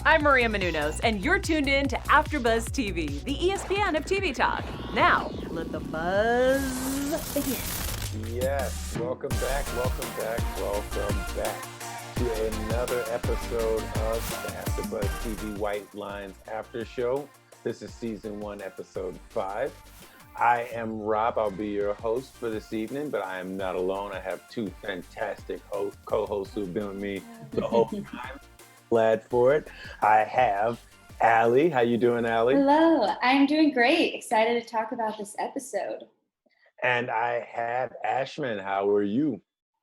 I'm Maria Menounos, and you're tuned in to AfterBuzz TV, the ESPN of TV talk. Now, let the buzz begin. Yes, welcome back to another episode of the AfterBuzz TV White Lines After Show. This is season 1, episode 5. I am Rob. I'll be your host for this evening, but I am not alone. I have two fantastic co-hosts who've been with me the whole time. Glad for it. I have Allie. How you doing, Allie? Hello, I'm doing great. Excited to talk about this episode. And I have Ashman. How are you?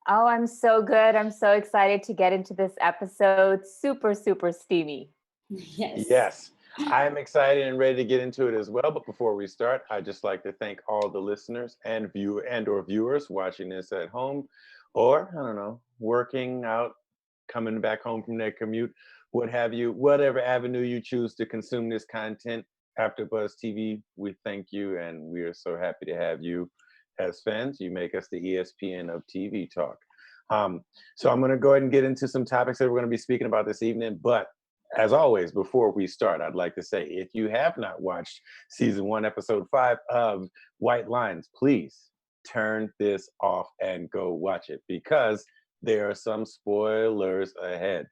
Oh, I'm so good. I'm so excited to get into this episode. Super, super steamy. Yes. I am excited and ready to get into it as well. But before we start, I'd just like to thank all the listeners and or viewers watching this at home, or I don't know, working out, coming back home from their commute, what have you, whatever avenue you choose to consume this content. AfterBuzz TV, we thank you, and we are so happy to have you as fans. You make us the ESPN of TV talk. So I'm going to go ahead and get into some topics that we're going to be speaking about this evening. But as always, before we start, I'd like to say, if you have not watched season 1, episode 5 of White Lines, please turn this off and go watch it, because there are some spoilers ahead.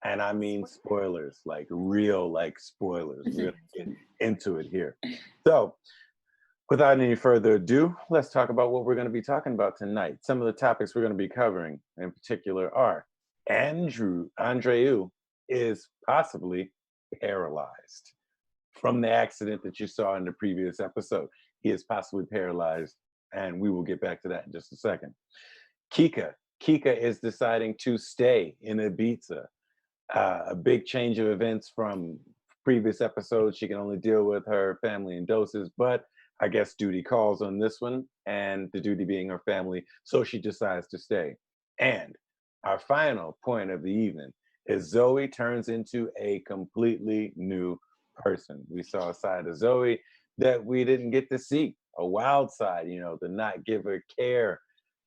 And I mean spoilers, like real, like spoilers. We're going to get into it here. So without any further ado, let's talk about what we're going to be talking about tonight. Some of the topics we're going to be covering in particular are Andreau is possibly paralyzed from the accident that you saw in the previous episode. He is possibly paralyzed, and we will get back to that in just a second. Kika is deciding to stay in Ibiza. A big change of events from previous episodes. She can only deal with her family in doses, but I guess duty calls on this one, and the duty being her family, so she decides to stay. And our final point of the evening is Zoe turns into a completely new person. We saw a side of Zoe that we didn't get to see, a wild side, the not give her care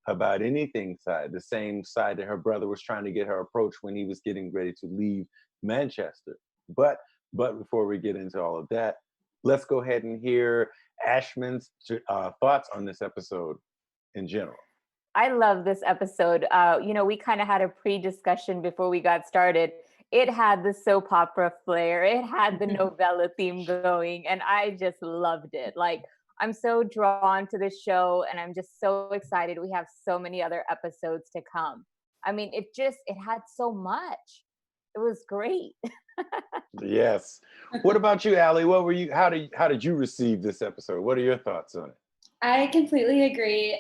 about anything side, the same side that her brother was trying to get her approach when he was getting ready to leave Manchester. But before we get into all of that, let's go ahead and hear Ashman's thoughts on this episode in general. I love this episode. We kind of had a pre-discussion before we got started. It had the soap opera flair. It had the novella theme going, and I just loved it. Like, I'm so drawn to this show, and I'm just so excited. We have so many other episodes to come. I mean, it had so much. It was great. Yes. What about you, Allie? How did you receive this episode? What are your thoughts on it? I completely agree.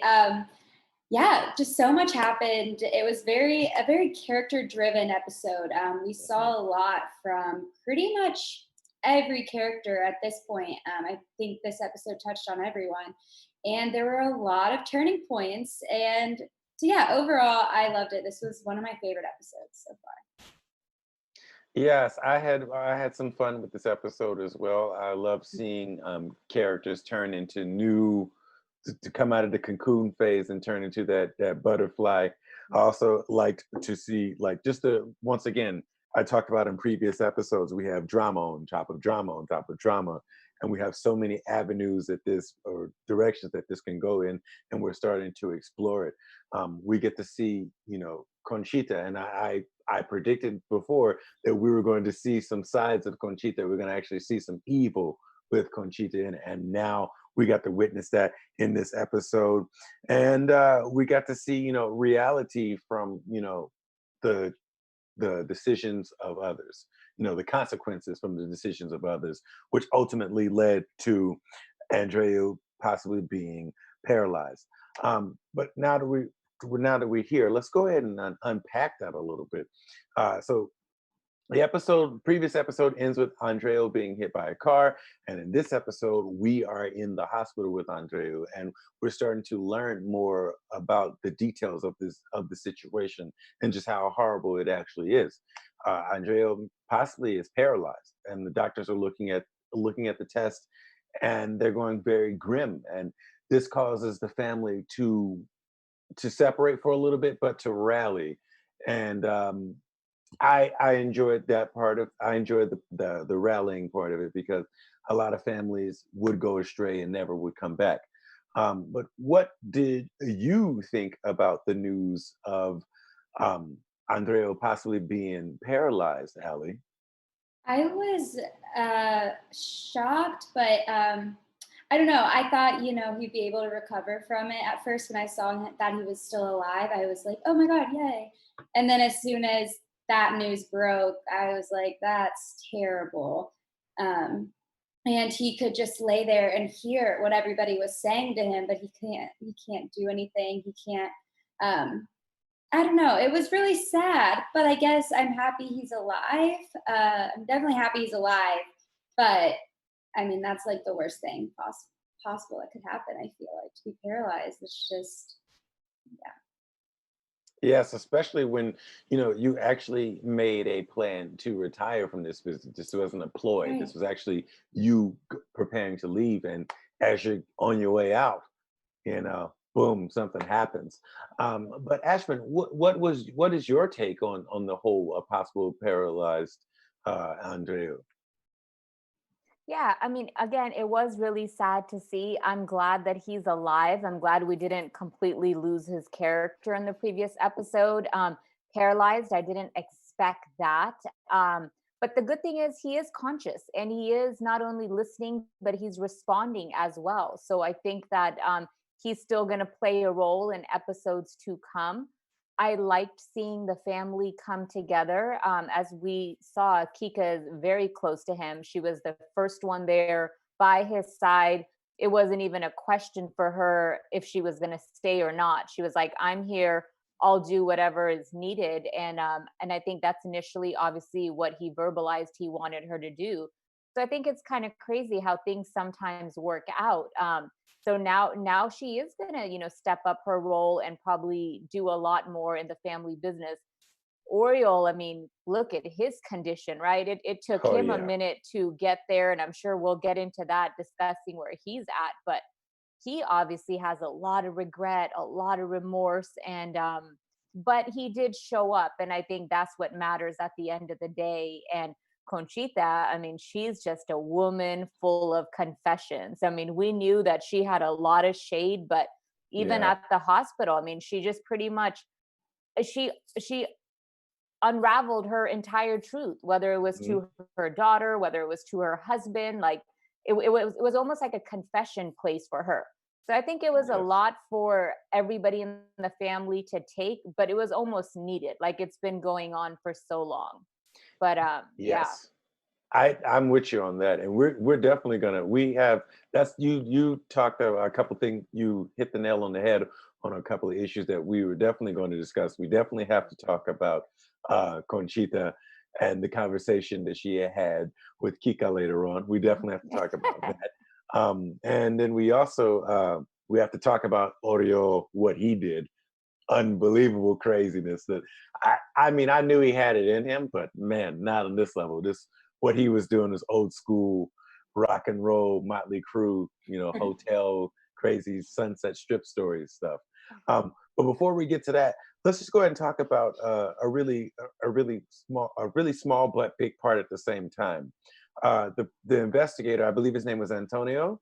Just so much happened. It was a very character-driven episode. We saw a lot from pretty much every character at this point. I think this episode touched on everyone, and there were a lot of turning points. And so, overall, I loved it. This was one of my favorite episodes so far. Yes, I had some fun with this episode as well. I love seeing characters turn into to come out of the cocoon phase and turn into that butterfly. I also liked to see, once again, I talked about in previous episodes, we have drama on top of drama on top of drama, and we have so many avenues or directions that this can go in, and we're starting to explore it. We get to see, Conchita, and I predicted before that we were going to see some sides of Conchita. We're going to actually see some evil with Conchita in it, and now we got to witness that in this episode, and we got to see, reality from, the decisions of others, the consequences from the decisions of others, which ultimately led to Andreau possibly being paralyzed. But now that we're here, let's go ahead and unpack that a little bit. So the previous episode ends with Andreau being hit by a car, and in this episode, we are in the hospital with Andreau, and we're starting to learn more about the details of the situation and just how horrible it actually is. Andreau possibly is paralyzed, and the doctors are looking at the test, and they're going very grim, and this causes the family to separate for a little bit, but to rally, and I enjoyed that part of. I enjoyed the rallying part of it because a lot of families would go astray and never would come back. But what did you think about the news of um, Andreo possibly being paralyzed, Allie? I was shocked, but I don't know. I thought, he'd be able to recover from it. At first, when I saw that he was still alive, I was like, oh my God, yay. And then as soon as that news broke, I was like, that's terrible. Um, and he could just lay there and hear what everybody was saying to him, but he can't do anything. He can't, um, I don't know. It was really sad, but I guess I'm happy he's alive. I'm definitely happy he's alive, but I mean, that's like the worst thing possible that could happen. I feel like to be paralyzed. It's just, yeah, Yes, especially when you actually made a plan to retire from this business. This wasn't a ploy. right. This was actually you preparing to leave, and as you're on your way out, boom, something happens. But Ashman, what is your take on the whole possible paralyzed Andreu? Yeah, I mean, again, it was really sad to see. I'm glad that he's alive. I'm glad we didn't completely lose his character in the previous episode. Paralyzed, I didn't expect that. But the good thing is he is conscious and he is not only listening, but he's responding as well. So I think that he's still going to play a role in episodes to come. I liked seeing the family come together. As we saw, Kika is very close to him. She was the first one there by his side. It wasn't even a question for her if she was going to stay or not. She was like, "I'm here. I'll do whatever is needed." And I think that's initially, obviously, what he verbalized he wanted her to do. So I think it's kind of crazy how things sometimes work out. So now she is gonna, step up her role and probably do a lot more in the family business. Oriel, I mean, look at his condition, right? It took Oh him a yeah. minute to get there, and I'm sure we'll get into that discussing where he's at. But he obviously has a lot of regret, a lot of remorse, and but he did show up, and I think that's what matters at the end of the day. And Conchita, I mean, she's just a woman full of confessions. I mean, we knew that she had a lot of shade, but even Yeah. at the hospital, I mean, she just pretty much she unraveled her entire truth, whether it was Mhm. to her daughter, whether it was to her husband. Like it was almost like a confession place for her. So I think it was a Yes. lot for everybody in the family to take, but it was almost needed. Like it's been going on for so long. But yeah. Yes. I'm with you on that, and we're definitely gonna. We have that's you talked a couple things. You hit the nail on the head on a couple of issues that we were definitely going to discuss. We definitely have to talk about Conchita and the conversation that she had with Kika later on. We definitely have to talk about that. And then we have to talk about Oriol, what he did. Unbelievable craziness that I mean I knew he had it in him, but man, not on this level. This what he was doing is old school rock and roll Motley Crue, hotel crazy Sunset Strip story stuff. But before we get to that, let's just go ahead and talk about a really small but big part at the same time. The investigator, I believe his name was Antonio,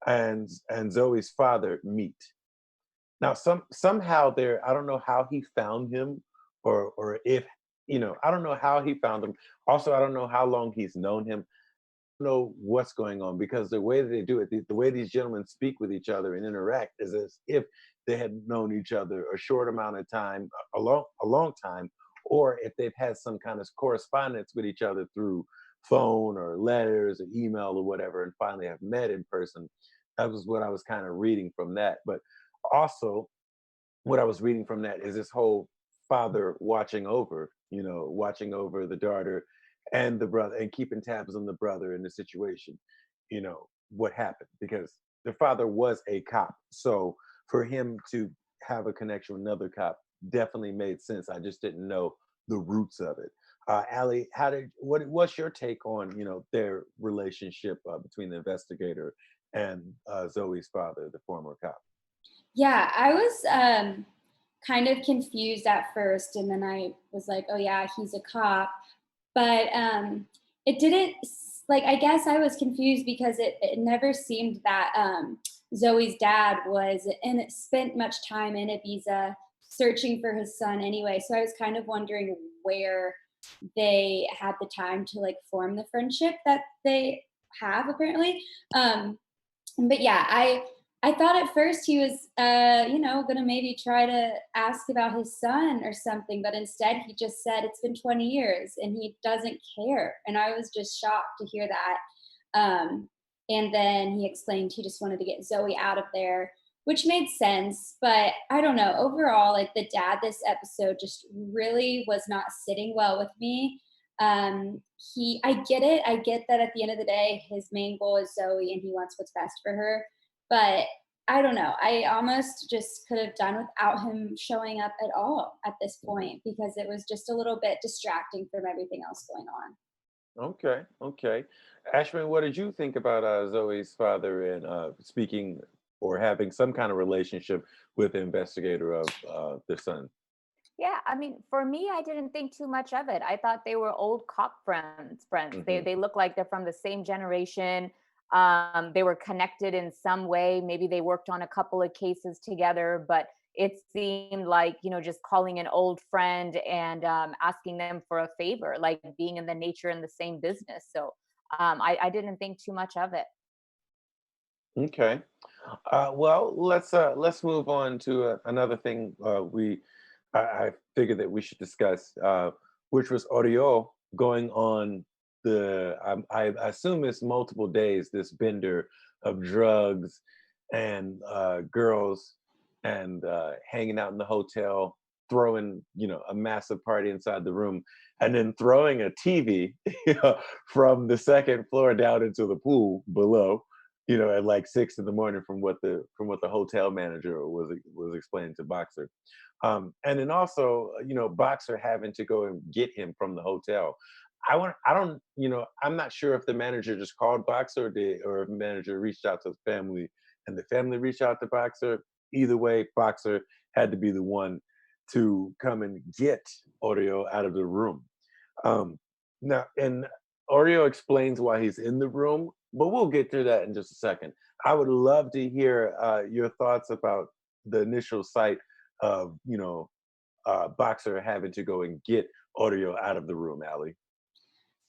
and Zoe's father meet. Now, somehow there, I don't know how he found him, or if I don't know how he found him. Also, I don't know how long he's known him. I don't know what's going on because the way that they do it, the way these gentlemen speak with each other and interact, is as if they had known each other a short amount of time, a long time, or if they've had some kind of correspondence with each other through phone or letters or email or whatever, and finally have met in person. That was what I was kind of reading from that, but also what I was reading from that is this whole father watching over the daughter and the brother and keeping tabs on the brother in the situation, what happened because the father was a cop. So for him to have a connection with another cop definitely made sense. I just didn't know the roots of it. Allie, what's your take on, their relationship between the investigator and Zoe's father, the former cop? Yeah, I was kind of confused at first, and then I was like, oh yeah, he's a cop. But it didn't like, I guess I was confused because it never seemed that Zoe's dad was and spent much time in Ibiza searching for his son anyway. So I was kind of wondering where they had the time to like form the friendship that they have apparently. Um, but yeah, I thought at first he was gonna maybe try to ask about his son or something, but instead he just said it's been 20 years and he doesn't care. And I was just shocked to hear that. And then he explained he just wanted to get Zoe out of there, which made sense. But I don't know, overall, like the dad this episode just really was not sitting well with me. I get it. I get that at the end of the day, his main goal is Zoe and he wants what's best for her. But I don't know. I almost just could have done without him showing up at all at this point because it was just a little bit distracting from everything else going on. Okay, okay. Ashman, what did you think about Zoe's father and speaking or having some kind of relationship with the investigator of the son? Yeah, I mean, for me, I didn't think too much of it. I thought they were old cop friends. Hmm. They look like they're from the same generation. They were connected in some way. Maybe they worked on a couple of cases together, but it seemed like, just calling an old friend and asking them for a favor, like being in the nature in the same business. So I didn't think too much of it. Okay. Well, let's move on to another thing I figured that we should discuss, which was Oriel going on I assume it's multiple days, this bender of drugs and girls and hanging out in the hotel, throwing, a massive party inside the room, and then throwing a TV from the second floor down into the pool below, at like 6 in the morning, from what the hotel manager was explaining to Boxer. And then also, Boxer having to go and get him from the hotel. I don't, I'm not sure if the manager just called Boxer or if the manager reached out to the family and the family reached out to Boxer. Either way, Boxer had to be the one to come and get Oriel out of the room. Um, Now, and Oriel explains why he's in the room, but we'll get through that in just a second. I would love to hear your thoughts about the initial sight of, Boxer having to go and get Oriel out of the room, Allie.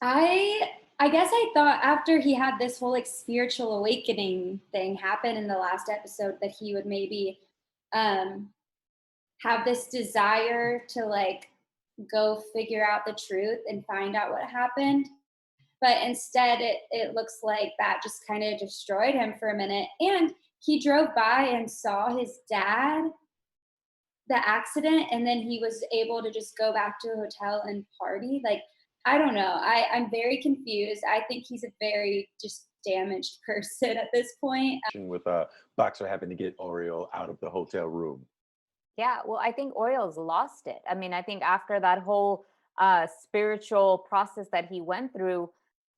I guess I thought after he had this whole like spiritual awakening thing happen in the last episode that he would maybe um have this desire to like go figure out the truth and find out what happened. But instead it looks like that just kind of destroyed him for a minute. And he drove by and saw his dad the accident and then he was able to just go back to a hotel and party. Like, I don't know. I'm very confused. I think he's a very just damaged person at this point. With Boxer having to get Oriel out of the hotel room. Yeah, well, I think Oriel's lost it. I mean, I think after that whole spiritual process that he went through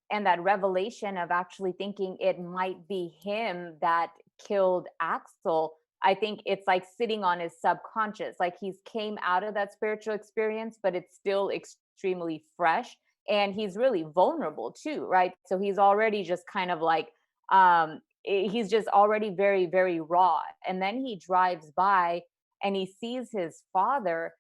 and that revelation of actually thinking it might be him that killed Axel, I think it's like sitting on his subconscious. Like he's came out of that spiritual experience, but it's still extremely fresh. And he's really vulnerable too, right? So he's already just kind of like, he's just already very, very raw. And then he drives by and he sees his father.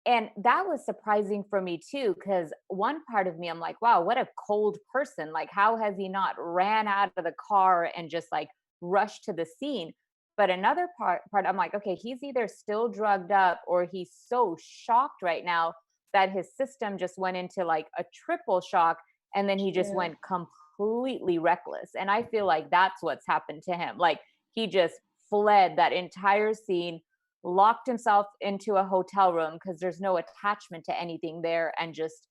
And that was surprising for me too, because one part of me, I'm like, wow, what a cold person. Like, how has he not ran out of the car and just like rushed to the scene? But another part, I'm like, okay, he's either still drugged up or he's so shocked right now that his system just went into like a triple shock and then he just went completely reckless. And I feel like that's what's happened to him. Like he just fled that entire scene, locked himself into a hotel room because there's no attachment to anything there, and just,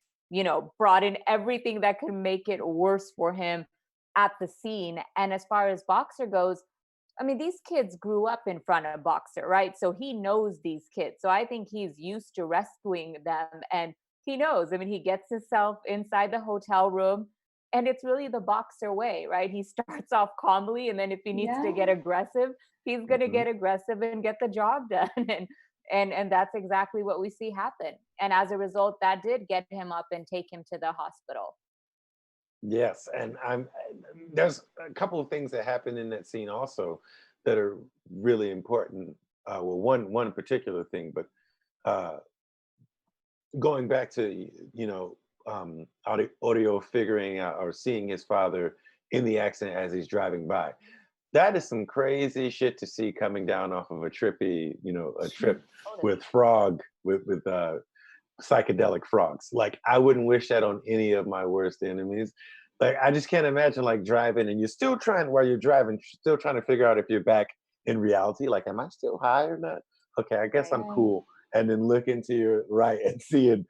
brought in everything that could make it worse for him at the scene. And as far as Boxer goes, I mean, these kids grew up in front of Boxer, right? So he knows these kids. So I think he's used to rescuing them and he knows. I mean, he gets himself inside the hotel room and it's really the Boxer way, right? He starts off calmly and then if he needs to get aggressive, he's going to Mhm. get aggressive and get the job done. And that's exactly what we see happen. And as a result, that did get him up and take him to the hospital. Yes, and there's a couple of things that happen in that scene also that are really important. Well, one particular thing, but uh, going back to Oriel figuring out or seeing his father in the accident as he's driving by. That is some crazy shit to see coming down off of a trippy, a trip with psychedelic frogs. Like, I wouldn't wish that on any of my worst enemies. Like, I just can't imagine like driving and you're still trying, while you're driving, still trying to figure out if you're back in reality. Like, am I still high or not? Okay, I guess I'm cool. And then looking to your right and seeing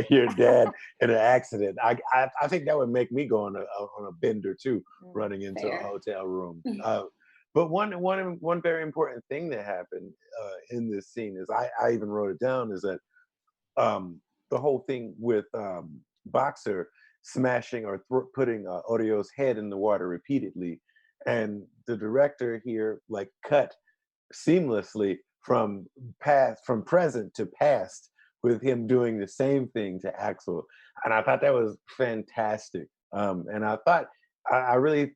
your dad in an accident. I think that would make me go on a bender too, running into a hotel room. But one very important thing that happened in this scene is I even wrote it down, is that the whole thing with Boxer smashing or putting Oriol's head in the water repeatedly, and the director here like cut seamlessly from present to past with him doing the same thing to Axel, and I thought that was fantastic. And I thought I really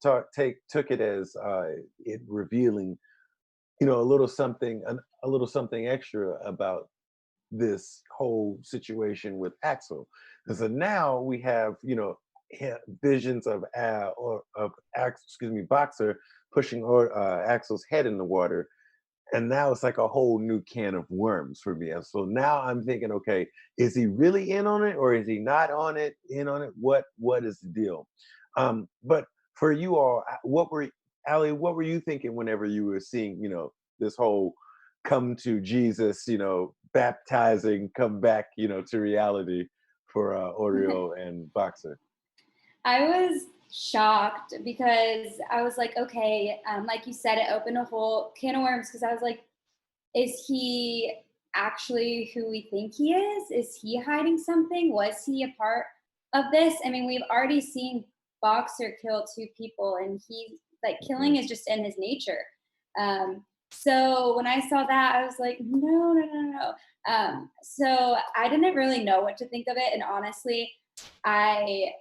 took it as it revealing, a little something extra about this whole situation with Axel. And so now we have, visions of Boxer pushing Axel's head in the water, and now it's like a whole new can of worms for me. And so now I'm thinking, okay, is he really in on it, or is he not in on it? What is the deal? But for you all, Allie, what were you thinking whenever you were seeing, this whole come to Jesus, baptizing, come back, to reality for Oriel and Boxer? I was shocked because I was like, okay, like you said, it opened a whole can of worms, because I was like, is he actually who we think he is? Is he hiding something? Was he a part of this? I mean, we've already seen Boxer kill 2 people, and he, like, killing is just in his nature. So when I saw that, I was like, no, no, no, no. So I didn't really know what to think of it. And honestly, I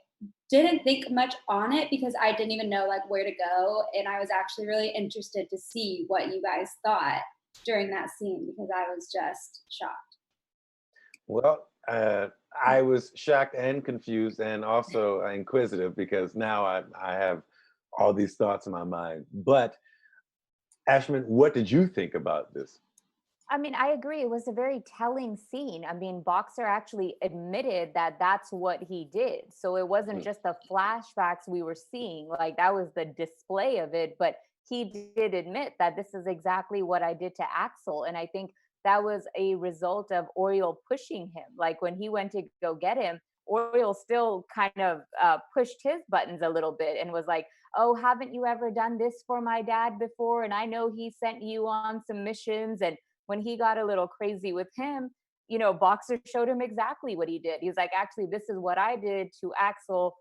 didn't think much on it because I didn't even know like where to go. And I was actually really interested to see what you guys thought during that scene, because I was just shocked. Well, I was shocked and confused and also inquisitive, because now I have all these thoughts in my mind. But Ashman, what did you think about this? I mean, I agree. It was a very telling scene. I mean, Boxer actually admitted that that's what he did. So it wasn't just the flashbacks we were seeing, like that was the display of it. But he did admit that this is exactly what I did to Axel. And I think that was a result of Oriel pushing him. Like when he went to go get him, Oriel still kind of pushed his buttons a little bit and was like, oh, haven't you ever done this for my dad before? And I know he sent you on some missions. And when he got a little crazy with him, Boxer showed him exactly what he did. He's like, actually, this is what I did to Axel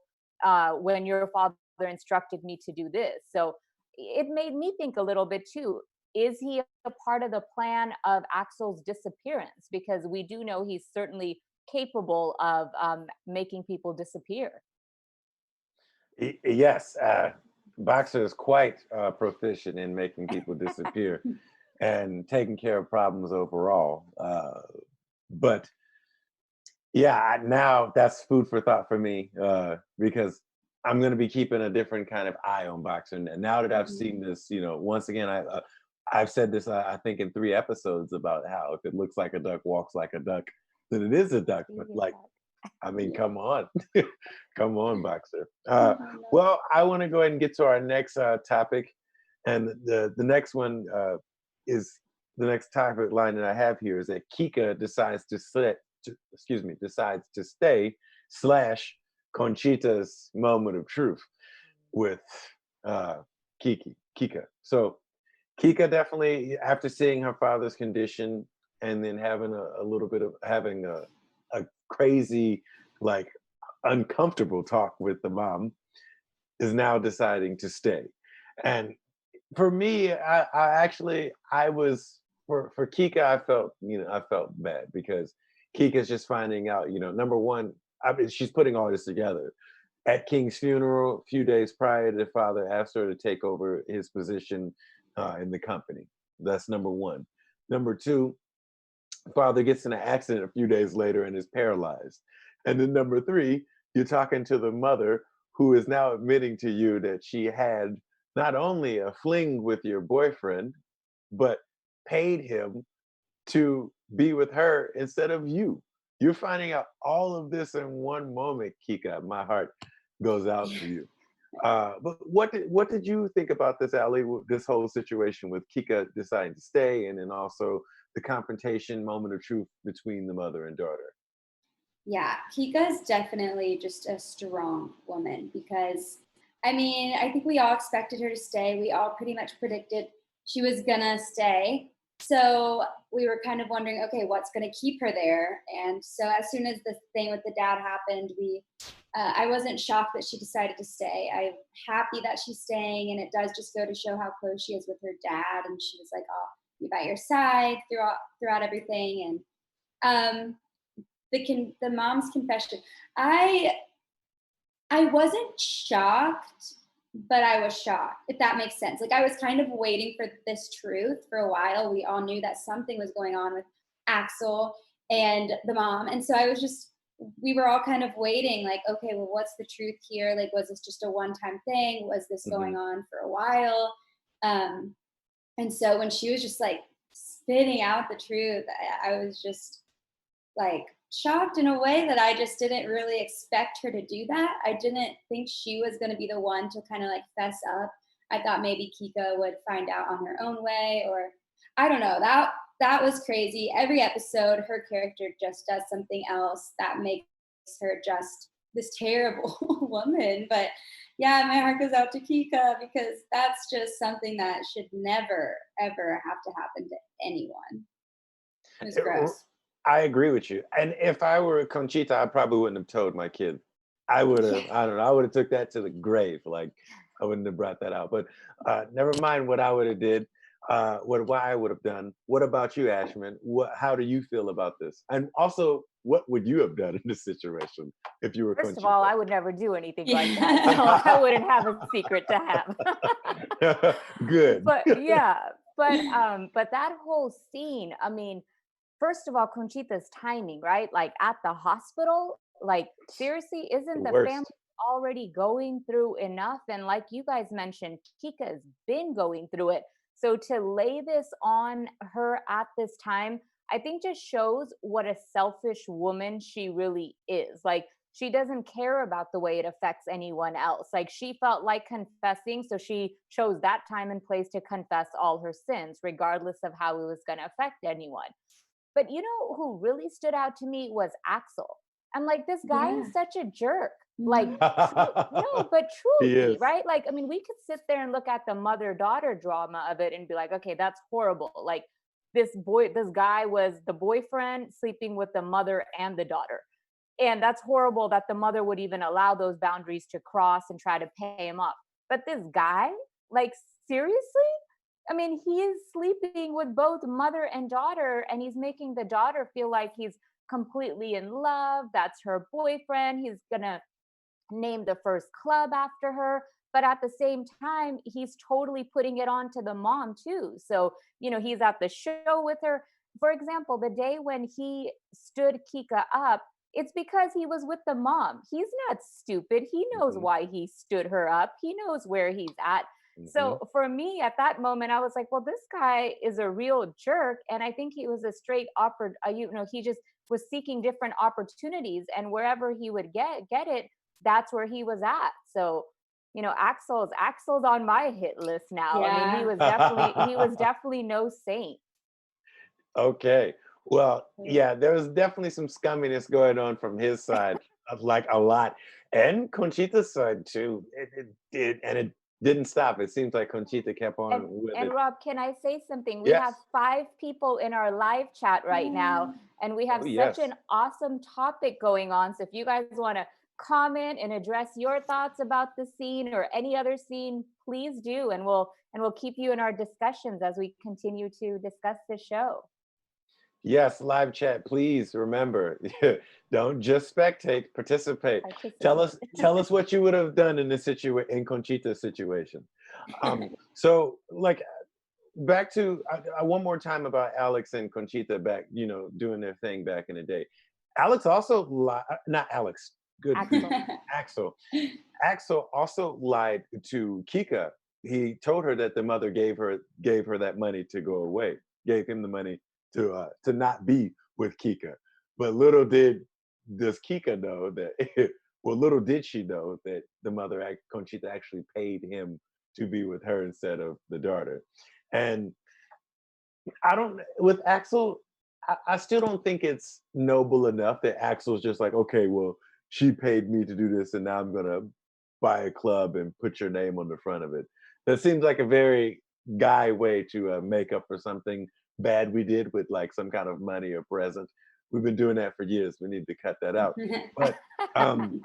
when your father instructed me to do this. So it made me think a little bit too. Is he a part of the plan of Axel's disappearance? Because we do know he's certainly capable of making people disappear. Yes, Boxer is quite proficient in making people disappear and taking care of problems overall. But yeah, now that's food for thought for me, because I'm going to be keeping a different kind of eye on Boxer. And now that I've seen this, once again, I've said this, I think, in 3 episodes about how if it looks like a duck, walks like a duck, then it is a duck. But like, I mean, come on. Come on, Boxer. Well, I want to go ahead and get to our next topic. And the next one is the next topic line that I have here is that Kika decides to stay / Conchita's moment of truth with Kika. So Kika definitely, after seeing her father's condition and then having having a crazy, like, uncomfortable talk with the mom, is now deciding to stay. And for me, I was for Kika, I felt bad because Kika's just finding out, number one, I mean, she's putting all this together. At King's funeral, a few days prior, the father asked her to take over his position in the company. That's number one. Number two, father gets in an accident a few days later and is paralyzed. And then number three, you're talking to the mother who is now admitting to you that she had not only a fling with your boyfriend, but paid him to be with her instead of you. You're finding out all of this in one moment, Kika. My heart goes out to you. But what did you think about this, Ali? This whole situation with Kika deciding to stay, and then also the confrontation moment of truth between the mother and daughter. Yeah, Kika is definitely just a strong woman because, I mean, I think we all expected her to stay. We all pretty much predicted she was gonna stay. So we were kind of wondering, okay, what's gonna keep her there? And so as soon as the thing with the dad happened, I wasn't shocked that she decided to stay. I'm happy that she's staying, and it does just go to show how close she is with her dad. And she was like, "Oh, be by your side throughout everything." And the mom's confession, I wasn't shocked, but I was shocked, if that makes sense. Like, I was kind of waiting for this truth for a while. We all knew that something was going on with Axel and the mom. And so we were all kind of waiting, like, okay, well, what's the truth here? Like, was this just a one-time thing? Was this going on for a while? And so when she was just like spitting out the truth, I was just like shocked in a way that I just didn't really expect her to do that. I didn't think she was going to be the one to kind of like fess up. I thought maybe Kika would find out on her own way, or I don't know. That was crazy. Every episode, her character just does something else that makes her just this terrible woman. But yeah, my heart goes out to Kika because that's just something that should never, ever have to happen to anyone. It was gross. I agree with you. And if I were Conchita, I probably wouldn't have told my kid. I would have, I don't know, I would have took that to the grave. Like, I wouldn't have brought that out. But never mind what I would have did, what I would have done. What about you, Ashman? How do you feel about this? And also, what would you have done in this situation if you were First Conchita? of all, I would never do anything like that. So I wouldn't have a secret to have. Good. But yeah, but that whole scene, I mean, first of all, Conchita's timing, right? Like at the hospital, like seriously, isn't the family already going through enough? And like you guys mentioned, Kika's been going through it. So to lay this on her at this time, I think just shows what a selfish woman she really is. Like, she doesn't care about the way it affects anyone else. Like, she felt like confessing, so she chose that time and place to confess all her sins, regardless of how it was going to affect anyone. But you know who really stood out to me was Axel. I'm like, this guy is such a jerk. Like, no, but truly, right? Like, I mean, we could sit there and look at the mother-daughter drama of it and be like, okay, that's horrible. Like, this guy was the boyfriend sleeping with the mother and the daughter. And that's horrible that the mother would even allow those boundaries to cross and try to pay him off. But this guy, like, seriously? I mean, he is sleeping with both mother and daughter, and he's making the daughter feel like he's completely in love. That's her boyfriend. He's gonna name the first club after her. But at the same time, he's totally putting it on to the mom too. So, you know, he's at the show with her. For example, the day when he stood Kika up, it's because he was with the mom. He's not stupid. He knows why he stood her up. He knows where he's at. So for me at that moment, I was like, well, this guy is a real jerk. And I think he was a straight he just was seeking different opportunities, and wherever he would get it, that's where he was at. So, you know, Axel's on my hit list now. Yeah. I mean, he was definitely no saint. Okay. Well, yeah, there was definitely some scumminess going on from his side, like a lot, and Conchita's side too. It didn't stop. It seems like Conchita kept on with it. And Rob, can I say something? We have 5 people in our live chat right now, and we have such an awesome topic going on. So if you guys want to comment and address your thoughts about the scene or any other scene, please do, and we'll keep you in our discussions as we continue to discuss the show. Yes, live chat, please remember, don't just spectate, participate. Participate. Tell us what you would have done in this in Conchita's situation. So like back to one more time about Alex and Conchita back, doing their thing back in the day. Alex also not Alex, good grief, Axel. Axel also lied to Kika. He told her that the mother gave her that money to go away, gave him the money to not be with Kika. But little did does Kika know that well, little did she know that the mother, Conchita, actually paid him to be with her instead of the daughter. And I don't, with Axel, I still don't think it's noble enough that Axel's just like, okay, well, she paid me to do this, and now I'm gonna buy a club and put your name on the front of it. That seems like a very guy way to make up for something bad we did with like some kind of money or present. We've been doing that for years. We need to cut that out. But I'm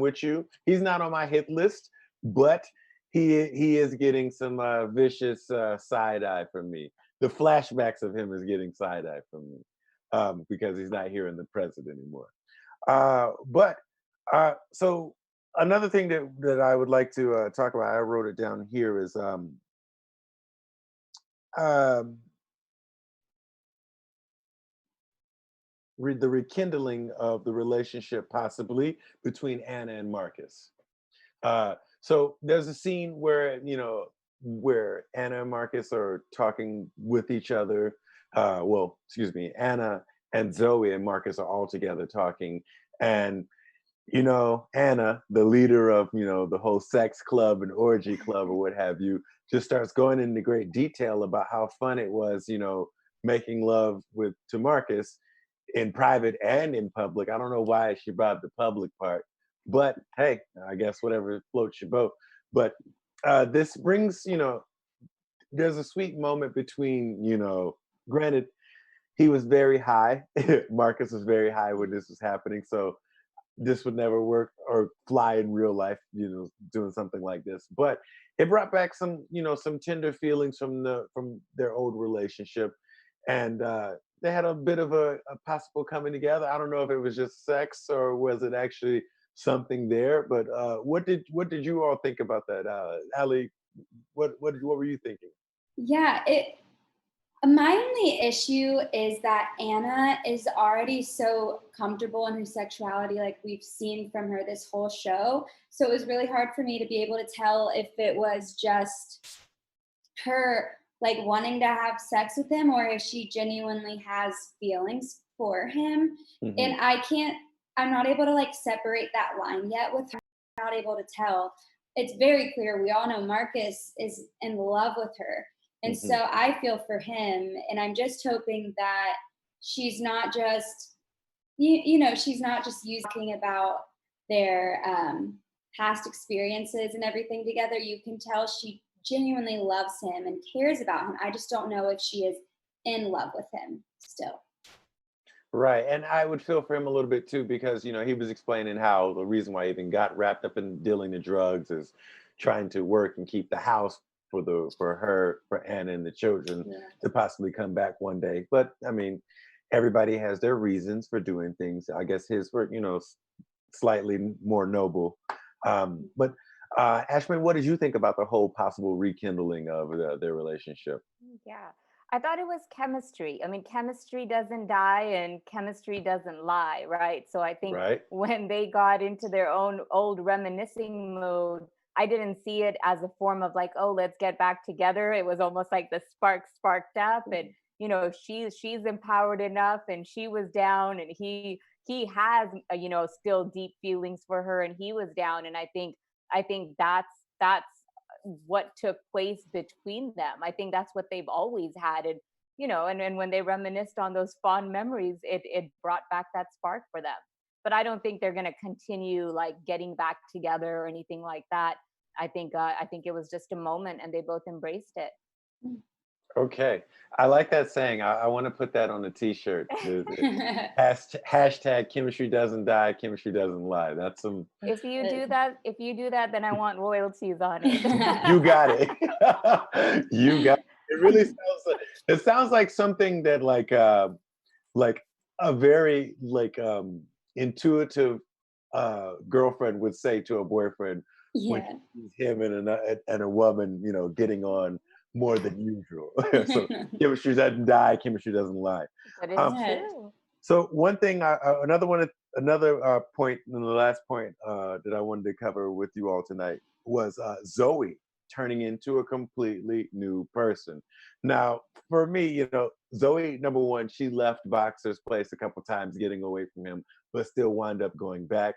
with you. He's not on my hit list, but he is getting some vicious side eye from me. The flashbacks of him is getting side eye from me because he's not here in the present anymore. So another thing that I would like to talk about, I wrote it down here, is the rekindling of the relationship possibly between Anna and Marcus. So there's a scene where where Anna and Marcus are talking with each other. Well, excuse me, Anna and Zoe and Marcus are all together talking, and Anna, the leader of the whole sex club and orgy club or what have you, just starts going into great detail about how fun it was, making love to Marcus in private and in public. I don't know why she brought the public part, but hey, I guess whatever floats your boat. But this brings, there's a sweet moment between, granted, he was very high. Marcus was very high when this was happening. So this would never work or fly in real life, doing something like this. But it brought back some, some tender feelings from their old relationship. And they had a bit of a possible coming together. I don't know if it was just sex or was it actually something there. But what did you all think about that? Ali, what were you thinking? Yeah, my only issue is that Anna is already so comfortable in her sexuality, like we've seen from her this whole show. So it was really hard for me to be able to tell if it was just her like wanting to have sex with him or if she genuinely has feelings for him. Mhm. And I'm not able to like separate that line yet with her. I'm not able to tell. It's very clear. We all know Marcus is in love with her. And Mhm. so I feel for him, and I'm just hoping that she's not just, she's not just using about their past experiences and everything together. You can tell she genuinely loves him and cares about him. I just don't know if she is in love with him still. Right. And I would feel for him a little bit too, because, he was explaining how the reason why he even got wrapped up in dealing the drugs is trying to work and keep the house for Anna and the children to possibly come back one day. But I mean, everybody has their reasons for doing things. I guess his were, slightly more noble. But Ashman, what did you think about the whole possible rekindling of their relationship? Yeah, I thought it was chemistry. I mean, chemistry doesn't die and chemistry doesn't lie, right? So I think Right. when they got into their own old reminiscing mode, I didn't see it as a form of like, oh, let's get back together. It was almost like the spark sparked up, and she's empowered enough, and she was down, and he has still deep feelings for her, and he was down, and I think that's what took place between them. I think that's what they've always had. And and when they reminisced on those fond memories, it brought back that spark for them. But I don't think they're going to continue like getting back together or anything like that. I think it was just a moment and they both embraced it. Okay. I like that saying. I want to put that on a t-shirt. Hashtag chemistry doesn't die, chemistry doesn't lie. That's some, If you do that, then I want royalties on it. you got it. You got it. It really sounds like, it sounds like something that like a very intuitive girlfriend would say to a boyfriend when Yeah. she sees him and a woman, getting on more than usual. So chemistry doesn't die, chemistry doesn't lie. But it's Um, Yeah. true. so one thing, another point, and the last point that I wanted to cover with you all tonight was Zoe turning into a completely new person. Now, for me, Zoe, number one, she left Boxer's place a couple times, getting away from him, but still wound up going back.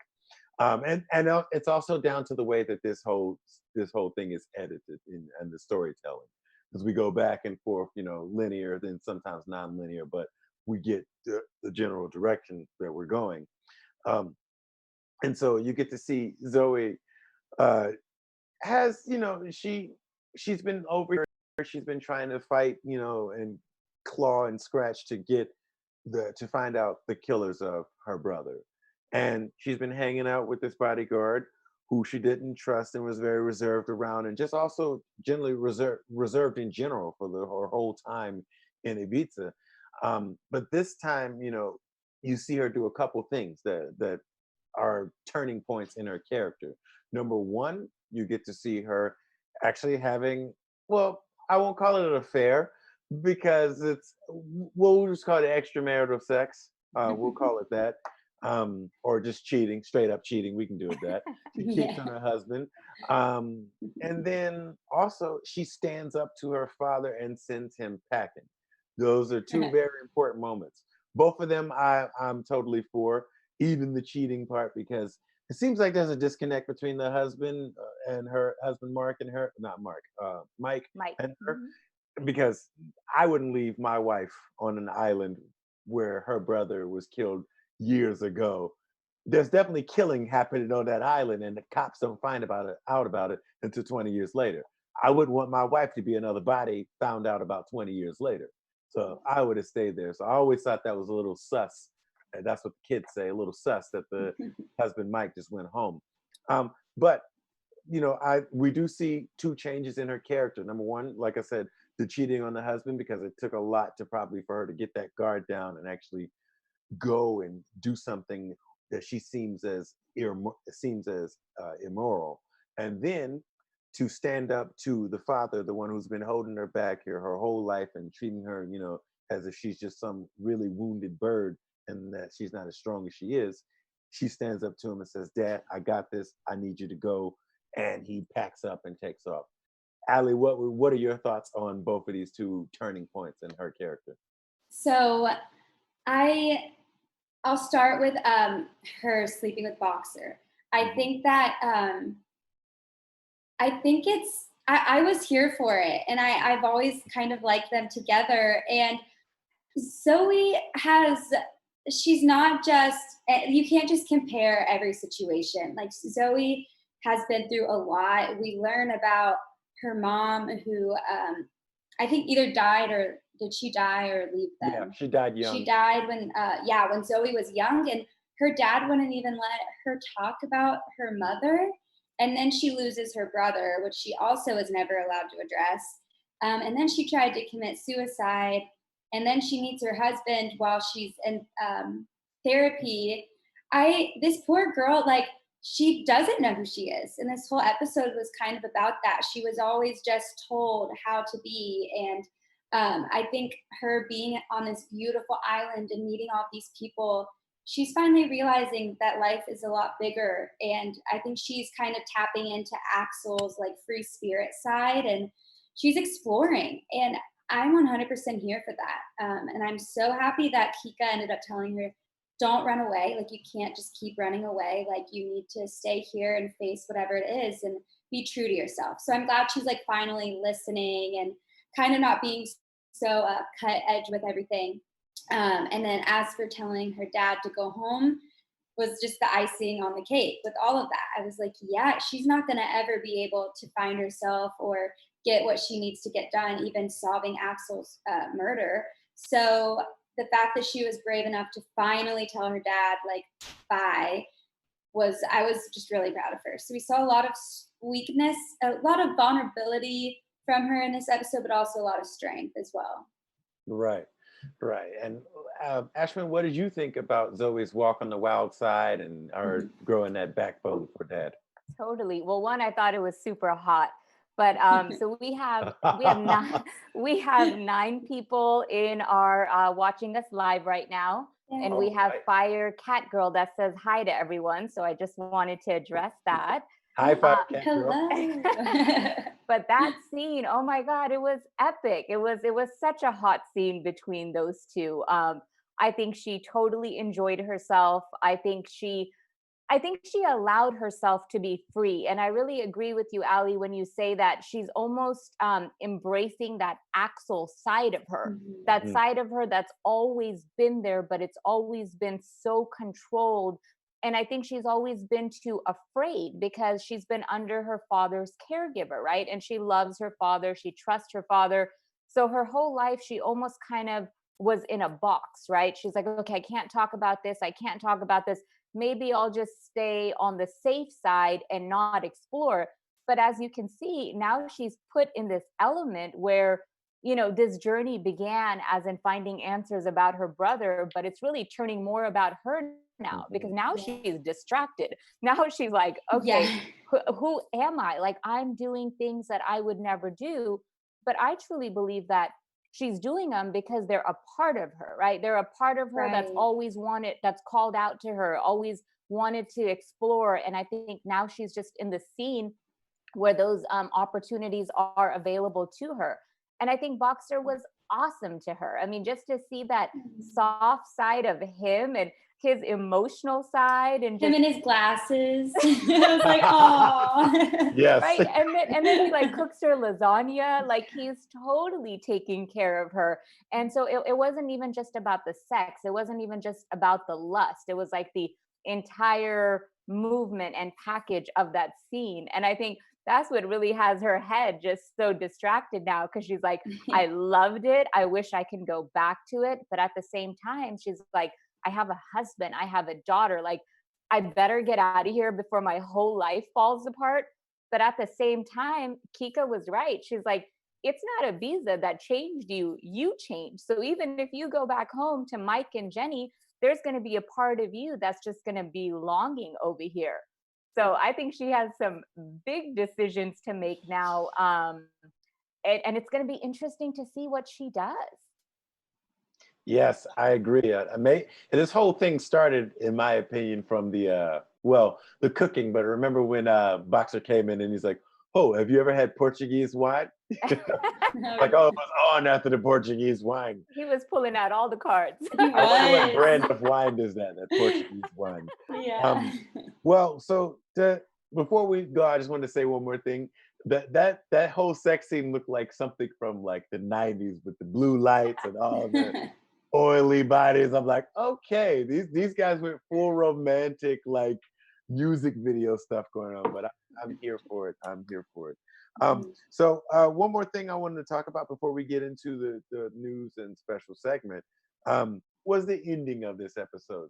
And it's also down to the way that this whole thing is edited and the storytelling, because we go back and forth, linear, then sometimes non-linear, but we get the general direction that we're going. Um, and so you get to see Zoe uh, has, she's been over here, she's been trying to fight, and claw and scratch to find out the killers of her brother. And she's been hanging out with this bodyguard who she didn't trust and was very reserved around, and just also generally reserved in general for her whole time in Ibiza. But this time, you see her do a couple things that are turning points in her character. Number one, you get to see her actually having, well, I won't call it an affair because we'll just call it extramarital sex. We'll call it that. Or just cheating, straight up cheating. We can do it that. She cheats on Yeah. her husband. And then also she stands up to her father and sends him packing. Those are two very important moments. Both of them I'm totally for, even the cheating part, because it seems like there's a disconnect between the husband and her husband, Mark, and her, not Mark, Mike Mike. and her, Mhm. because I wouldn't leave my wife on an island where her brother was killed years ago. There's definitely killing happening on that island, and the cops don't find out about it until 20 years later. I wouldn't want my wife to be another body found out about 20 years later. So I would have stayed there. So I always thought that was a little sus. And that's what the kids say, a little sus that the husband Mike just went home. But we do see two changes in her character. Number one, like I said, the cheating on the husband, because it took a lot to probably for her to get that guard down and actually go and do something that she seems as immoral, and then to stand up to the father, the one who's been holding her back here her whole life and treating her, as if she's just some really wounded bird and that she's not as strong as she is. She stands up to him and says, "Dad, I got this. I need you to go." And he packs up and takes off. Allie, what are your thoughts on both of these two turning points in her character? So I I'll start with her sleeping with Boxer. I Mhm. think that I think I was here for it, and I've always kind of liked them together. And Zoe has she's not just you can't just compare every situation. Like Zoe has been through a lot. We learn about her mom who I think either died or did she die or leave Yeah, them? she died She young. died when when Zoe was young, and her dad wouldn't even let her talk about her mother. And then she loses her brother, which she also is never allowed to address. And then she tried to commit suicide, and then she meets her husband while she's in therapy. I This poor girl, like, she doesn't know who she is, and this whole episode was kind of about that. She was always just told how to be, and I think her being on this beautiful island and meeting all these people, she's finally realizing that life is a lot bigger. And I think she's kind of tapping into Axel's like free spirit side, and she's exploring. And I'm 100% here for that. And I'm so happy that Kika ended up telling her, don't run away. Like, you can't just keep running away. Like, you need to stay here and face whatever it is and be true to yourself. So I'm glad she's like finally listening and kind of not being so cut edge with everything. And then as for telling her dad to go home, was just the icing on the cake with all of that. I was like, yeah, she's not going to ever be able to find herself or get what she needs to get done, even solving Axel's murder. So the fact that she was brave enough to finally tell her dad, like, bye, I was just really proud of her. So we saw a lot of weakness, a lot of vulnerability from her in this episode, but also a lot of strength as well. Right, right. And Ashwin, what did you think about Zoe's walk on the wild side and her growing that backbone for dad? Totally. Well, one, I thought it was super hot. But so we have 9 people in our watching us live right now. And we have Fire Cat Girl that says hi to everyone. So I just wanted to address that. High five, Cat Girl. Hello. But that scene, oh my God, it was epic. It was such a hot scene between those two. I think she totally enjoyed herself. I think she allowed herself to be free. And I really agree with you, Ali, when you say that she's almost embracing that Axel side of her, that side of her that's always been there, but it's always been so controlled. And I think she's always been too afraid because she's been under her father's caregiver, right? And she loves her father, she trusts her father. So her whole life, she almost kind of was in a box, right? She's like, okay, I can't talk about this. I can't talk about this. Maybe I'll just stay on the safe side and not explore. But as you can see, now she's put in this element where, this journey began as in finding answers about her brother, but it's really turning more about her now because now she's distracted. Now she's like, okay, who am I? Like, I'm doing things that I would never do. But I truly believe that she's doing them because they're a part of her, right? They're a part of her that's always wanted, that's called out to her, always wanted to explore. And I think now she's just in the scene where those opportunities are available to her. And I think Boxer was awesome to her. I mean, just to see that soft side of him and his emotional side and just him and his glasses. I was like, oh, yes, right. And then he like cooks her lasagna. Like he's totally taking care of her. And so it wasn't even just about the sex. It wasn't even just about the lust. It was like the entire movement and package of that scene. And I think that's what really has her head just so distracted now because she's like, I loved it. I wish I can go back to it. But at the same time, she's like, I have a husband, I have a daughter. Like, I better get out of here before my whole life falls apart. But at the same time, Kika was right. She's like, it's not a visa that changed you, you changed. So even if you go back home to Mike and Jenny, there's going to be a part of you that's just going to be longing over here. So I think she has some big decisions to make now. And it's going to be interesting to see what she does. Yes, I agree. This whole thing started, in my opinion, from the cooking. But remember when Boxer came in and he's like, "Oh, have you ever had Portuguese wine?" Like, oh, it was on after the Portuguese wine. He was pulling out all the cards. I wonder what brand of wine is that Portuguese wine. Yeah. Before we go, I just wanted to say one more thing. That whole sex scene looked like something from like the 90s with the blue lights and all the oily bodies. I'm like, okay, these guys went full romantic, like music video stuff going on, but I'm here for it. I'm here for it. So one more thing I wanted to talk about before we get into the news and special segment was the ending of this episode.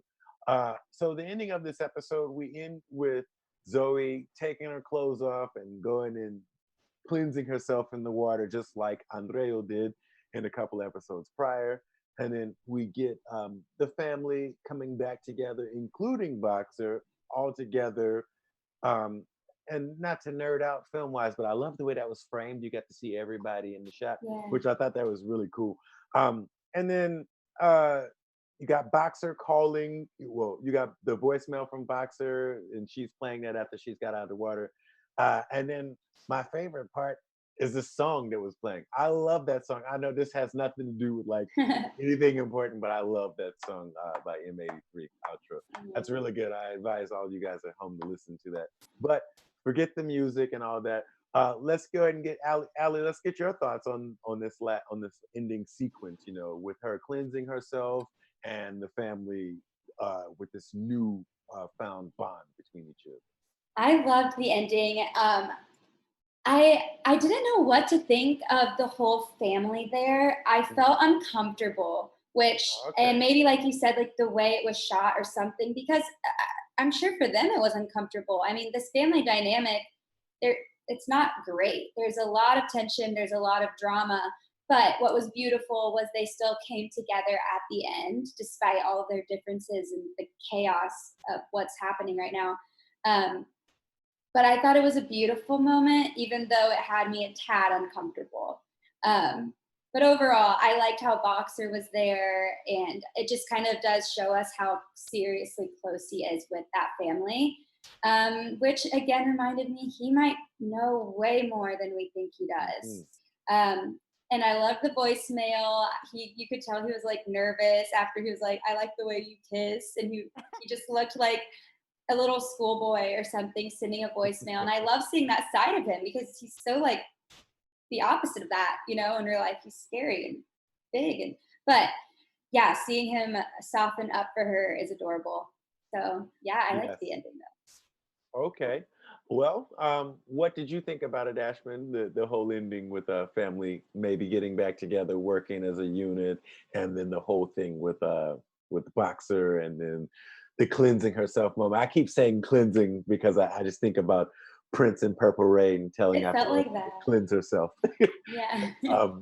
So the ending of this episode, we end with Zoe taking her clothes off and going and cleansing herself in the water, just like Andreau did in a couple episodes prior. And then we get the family coming back together, including Boxer, all together. And not to nerd out film wise, but I love the way that was framed. You got to see everybody in the shot, which I thought that was really cool. And then you got Boxer calling. Well, you got the voicemail from Boxer, and she's playing that after she's got out of the water. And then my favorite part is the song that was playing. I love that song. I know this has nothing to do with like anything important, but I love that song by M83 Outro. That's really good. I advise all you guys at home to listen to that. But forget the music and all that. Let's go ahead and get Ali. Let's get your thoughts on this ending sequence. With her cleansing herself and the family with this new found bond between each other. I loved the ending. I didn't know what to think of the whole family there. I felt uncomfortable, which, and Okay. maybe like you said, like the way it was shot or something, because I'm sure for them it was uncomfortable. I mean, this family dynamic, there, it's not great. There's a lot of tension, there's a lot of drama, but what was beautiful was they still came together at the end, despite all of their differences and the chaos of what's happening right now. Um, but I thought it was a beautiful moment, even though it had me a tad uncomfortable. Um, but overall, I liked how Boxer was there, and it just kind of does show us how seriously close he is with that family. Which again reminded me he might know way more than we think he does. Mhm. And I love the voicemail. You could tell he was like nervous after he was like, "I like the way you kiss," and he just looked like a little schoolboy or something sending a voicemail. And I love seeing that side of him because he's so like the opposite of that, in real life. He's scary and big. But yeah, seeing him soften up for her is adorable. So yeah, I liked Yes. the ending though. Okay. Well, what did you think about it, Ashman? The whole ending with a family maybe getting back together, working as a unit, and then the whole thing with Boxer, and then the cleansing herself moment. I keep saying cleansing because I just think about Prince in Purple Rain telling It felt Apple like to that. cleanse herself. Yeah.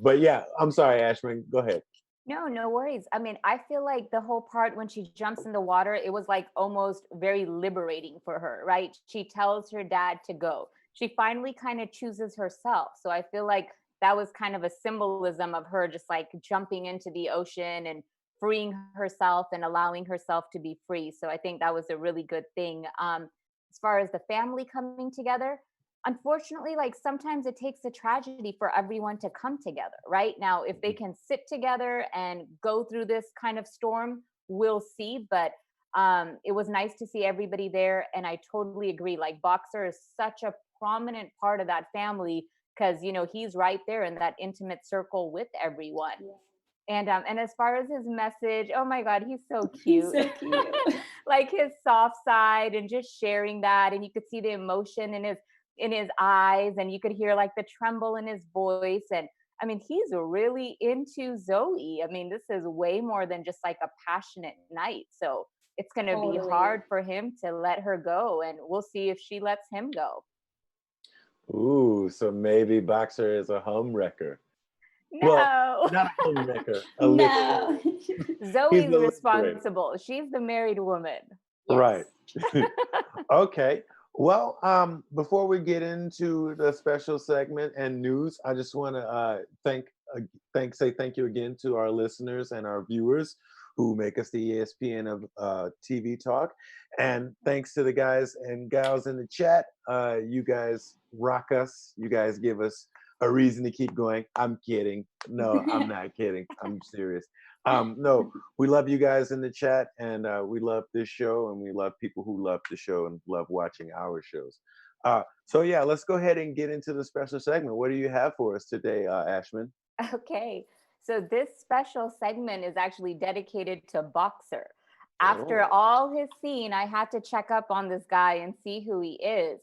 But yeah, I'm sorry, Ashman. Go ahead. No, no worries. I mean, I feel like the whole part when she jumps in the water, it was like almost very liberating for her, right? She tells her dad to go. She finally kind of chooses herself. So I feel like that was kind of a symbolism of her just like jumping into the ocean and freeing herself and allowing herself to be free. So I think that was a really good thing. As far as the family coming together, unfortunately, like sometimes it takes a tragedy for everyone to come together. Right now, if they can sit together and go through this kind of storm, we'll see. But it was nice to see everybody there, and I totally agree. Like Boxer is such a prominent part of that family because he's right there in that intimate circle with everyone. And as far as his message, oh my God, he's so He's cute. so cute. Like his soft side and just sharing that, and you could see the emotion in his eyes, and you could hear like the tremble in his voice. And I mean, he's really into Zoe. I mean, this is way more than just like a passionate night. So it's going to be Totally. hard for him to let her go, and we'll see if she lets him go. Ooh, so maybe Boxer is a home wrecker. Well, No. not a home wrecker, a No. liberator. He's Zoe's the liberator. responsible. She's the married woman. Right. Yes. Okay. Well, before we get into the special segment and news, I just want to say thank you again to our listeners and our viewers who make us the ESPN of TV talk, and thanks to the guys and gals in the chat. You guys rock us. You guys give us a reason to keep going. I'm kidding. No, I'm not kidding. I'm serious. No, we love you guys in the chat, and we love this show, and we love people who love the show and love watching our shows. So yeah, let's go ahead and get into the special segment. What do you have for us today, Ashman? Okay. So this special segment is actually dedicated to Boxer. After Oh, all his scene, I had to check up on this guy and see who he is.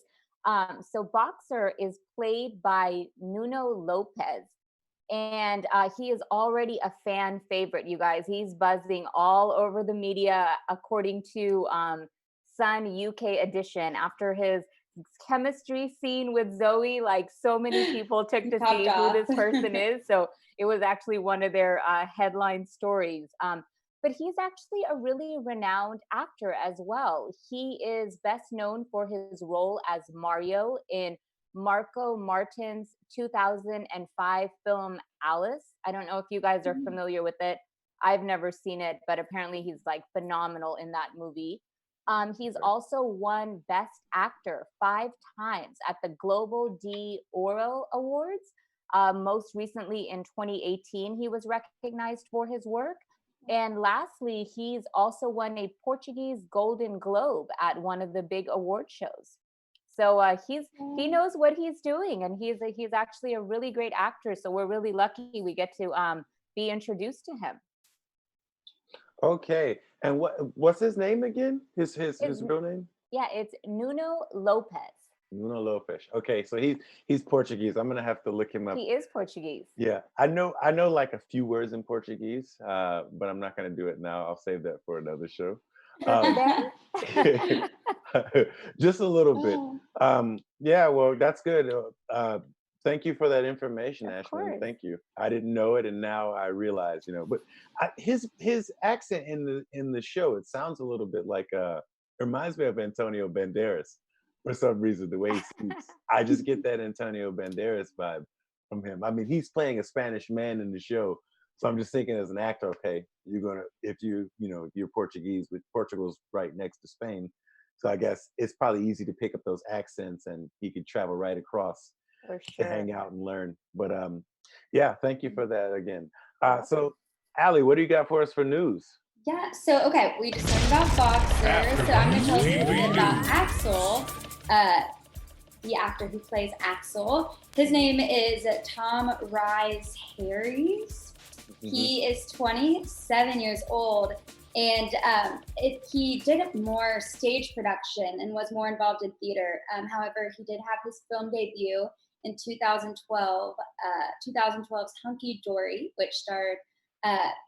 So Boxer is played by Nuno Lopez, and he is already a fan favorite, you guys. He's buzzing all over the media, according to Sun UK edition. After his chemistry scene with Zoe, like so many people took He to popped see who off. this person is. So it was actually one of their headline stories. But he's actually a really renowned actor as well. He is best known for his role as Mario in Marco Martin's 2005 film Alice. I don't know if you guys are familiar with it. I've never seen it, but apparently he's like phenomenal in that movie. He's okay. also won Best Actor 5 times at the Global D Oro Awards. Most recently in 2018, he was recognized for his work. And lastly, he's also won a Portuguese Golden Globe at one of the big award shows. So he knows what he's doing, and he's actually a really great actor. So we're really lucky we get to be introduced to him. Okay. And what's his name again? His It's, real name? yeah, it's Nuno Lopez. Nuno Lopes. Okay, so he's Portuguese. I'm gonna have to look him up. He is Portuguese. Yeah, I know like a few words in Portuguese, but I'm not gonna do it now. I'll save that for another show. Just a little bit. Yeah, well, that's good. Thank you for that information, Of Ashman. course. Thank you. I didn't know it, and now I realize, But his accent in the show, it sounds a little bit like reminds me of Antonio Banderas for some reason. The way he speaks, I just get that Antonio Banderas vibe from him. I mean, he's playing a Spanish man in the show, so I'm just thinking as an actor, okay, if you're Portuguese, but Portugal's right next to Spain, so I guess it's probably easy to pick up those accents, and he could travel right across For to sure. hang out and learn. But yeah, thank you for that again. Welcome. So, Allie, what do you got for us for news? Yeah, so okay, we just learned about Boxer, so I'm going to tell you a little bit about Axel, the actor who plays Axel. His name is Tom Rise Harries. He is 27 years old, and he did more stage production and was more involved in theater. However, he did have his film debut in 2012, 2012's Hunky Dory, which starred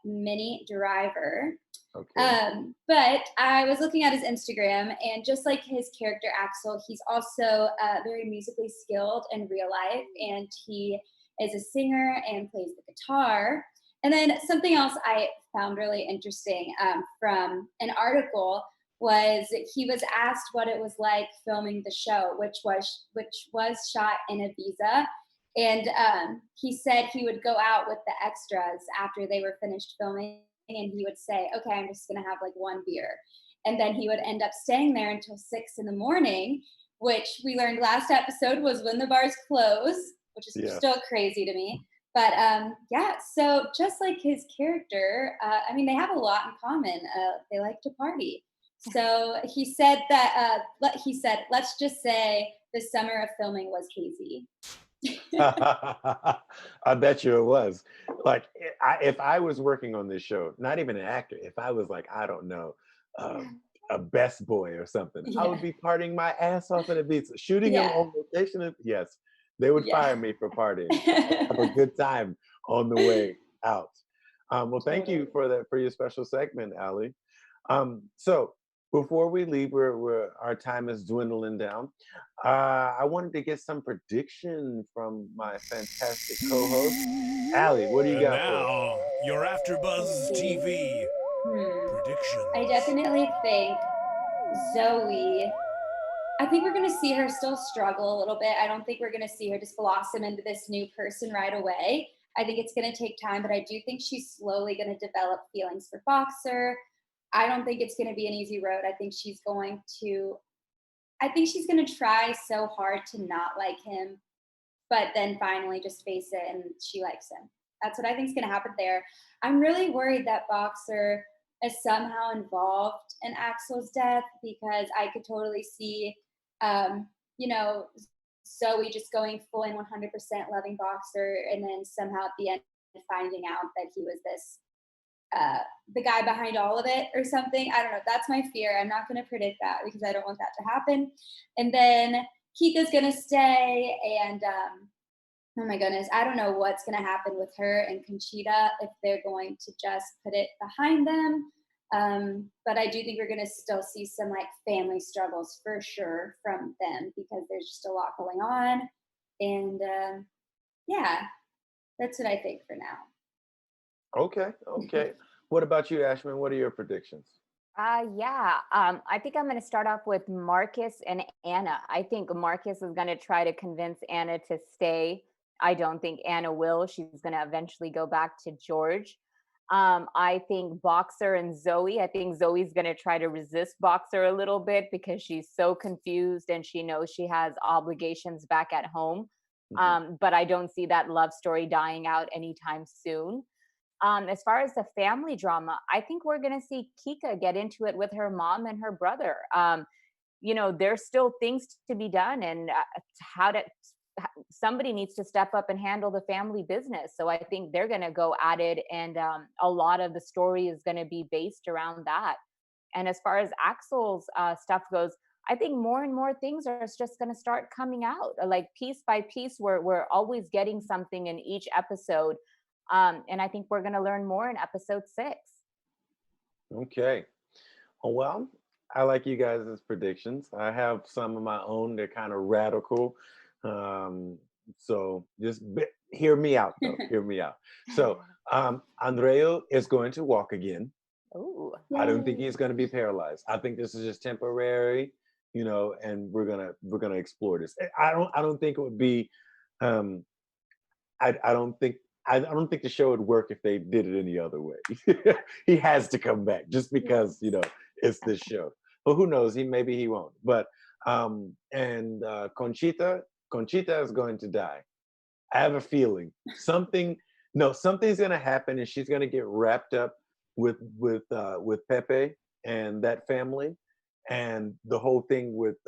Minnie Driver. Okay. But I was looking at his Instagram, and just like his character Axel, he's also very musically skilled in real life, and he is a singer and plays the guitar. And then something else I found really interesting from an article was he was asked what it was like filming the show, which was shot in Ibiza. And he said he would go out with the extras after they were finished filming, and he would say, okay, I'm just gonna have like one beer. And then he would end up staying there until 6 a.m, which we learned last episode was when the bars close, which is still crazy to me. But yeah, so just like his character, I mean, they have a lot in common. They like to party. So he said that, let's just say the summer of filming was hazy. I bet you it was. Like, if I was working on this show, not even an actor, if I was like, I don't know, a best boy or something, I would be partying my ass off in a beach, shooting them on location. Yes, they would fire me for partying. Have a good time on the way out. Well, thank you for that, for your special segment, Allie. So before we leave, our time is dwindling down. I wanted to get some prediction from my fantastic co-host, Allie. What do you got for us? Now, your AfterBuzz TV predictions. I definitely think Zoe. I think we're going to see her still struggle a little bit. I don't think we're going to see her just blossom into this new person right away. I think it's going to take time, but I do think she's slowly going to develop feelings for Boxer. I don't think it's going to be an easy road. I think she's going to try so hard to not like him, but then finally just face it and she likes him. That's what I think is going to happen there. I'm really worried that Boxer is somehow involved in Axel's death, because I could totally see, Zoe just going full in 100% loving Boxer, and then somehow at the end finding out that he was this the guy behind all of it or something. I don't know. That's my fear. I'm not going to predict that because I don't want that to happen. And then Kika's going to stay, and oh my goodness, I don't know what's going to happen with her and Conchita, if they're going to just put it behind them. But I do think we're going to still see some like family struggles for sure from them, because there's just a lot going on. And yeah, that's what I think for now. Okay. What about you, Ashman? What are your predictions? I think I'm going to start off with Marcus and Anna. I think Marcus is going to try to convince Anna to stay. I don't think Anna will. She's going to eventually go back to George. I think Boxer and Zoe, I think Zoe's going to try to resist Boxer a little bit because she's so confused and she knows she has obligations back at home. But I don't see that love story dying out anytime soon. As far as the family drama, I think we're going to see Kika get into it with her mom and her brother. There's still things to be done, and somebody needs to step up and handle the family business. So I think they're going to go at it, and a lot of the story is going to be based around that. And as far as Axel's stuff goes, I think more and more things are just going to start coming out. Like piece by piece, we're always getting something in each episode. And I think we're going to learn more in episode 6. Okay. Well, I like you guys' predictions. I have some of my own. They're kind of radical. So just hear me out, though. Hear me out. So Andreau is going to walk again. Ooh. I don't think he's going to be paralyzed. I think this is just temporary, and we're gonna explore this. I don't think it would be. I don't think the show would work if they did it any other way. He has to come back just because it's this show. But who knows? Maybe he won't. But Conchita is going to die. I have a feeling something's going to happen, and she's going to get wrapped up with Pepe and that family, and the whole thing with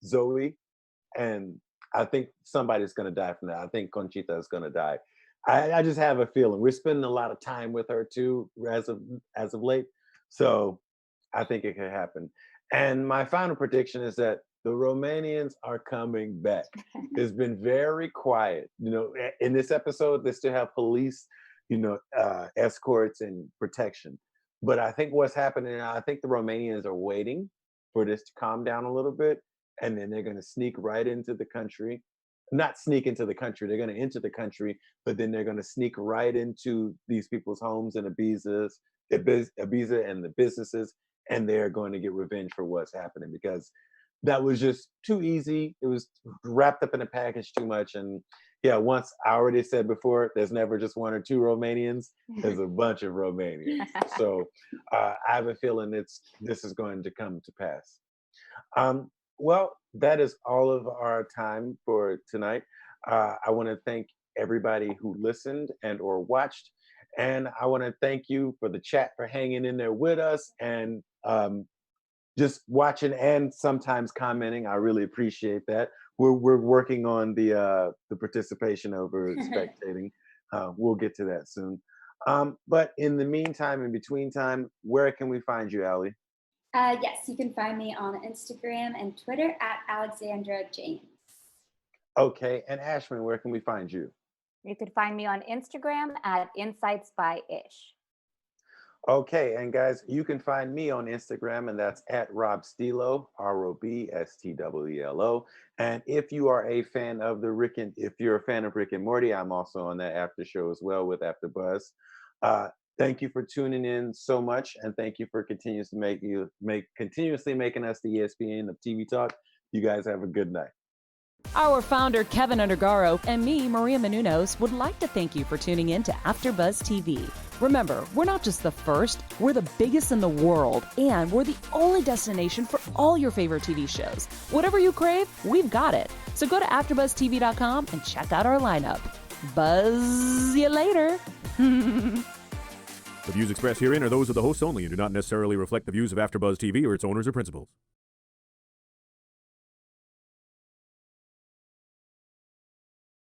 Zoe, and I think somebody's going to die from that. I think Conchita is going to die. I just have a feeling. We're spending a lot of time with her too, as of late, so I think it could happen. And my final prediction is that the Romanians are coming back. It's been very quiet. In this episode, they still have police, escorts and protection. But I think what's happening now, I think the Romanians are waiting for this to calm down a little bit, and then they're going to sneak right into the country. Not sneak into the country, they're going to enter the country, but then they're going to sneak right into these people's homes and Ibiza and the businesses, and they're going to get revenge for what's happening, because that was just too easy. It was wrapped up in a package too much. And yeah, once I already said before, there's never just one or two Romanians. There's a bunch of Romanians. So I have a feeling this is going to come to pass. Well, that is all of our time for tonight. I want to thank everybody who listened and or watched. And I want to thank you for the chat for hanging in there with us and just watching and sometimes commenting. I really appreciate that. We're working on the participation over spectating. We'll get to that soon. But in the meantime, in between time, where can we find you, Allie? Yes, you can find me on Instagram and Twitter at Alexandra James. Okay, and Ashman, where can we find you? You could find me on Instagram at Insights by Ish. Okay, and guys, you can find me on Instagram, and that's at Rob Stilo, ROBSTWELO. And if you are a fan of Rick and Morty, I'm also on that after show as well with AfterBuzz. Thank you for tuning in so much, and thank you for continuously making us the ESPN of TV talk. You guys have a good night. Our founder, Kevin Undergaro, and me, Maria Menounos, would like to thank you for tuning in to AfterBuzz TV. Remember, we're not just the first, we're the biggest in the world, and we're the only destination for all your favorite TV shows. Whatever you crave, we've got it. So go to AfterBuzzTV.com and check out our lineup. Buzz you later. The views expressed herein are those of the hosts only and do not necessarily reflect the views of AfterBuzz TV or its owners or principals.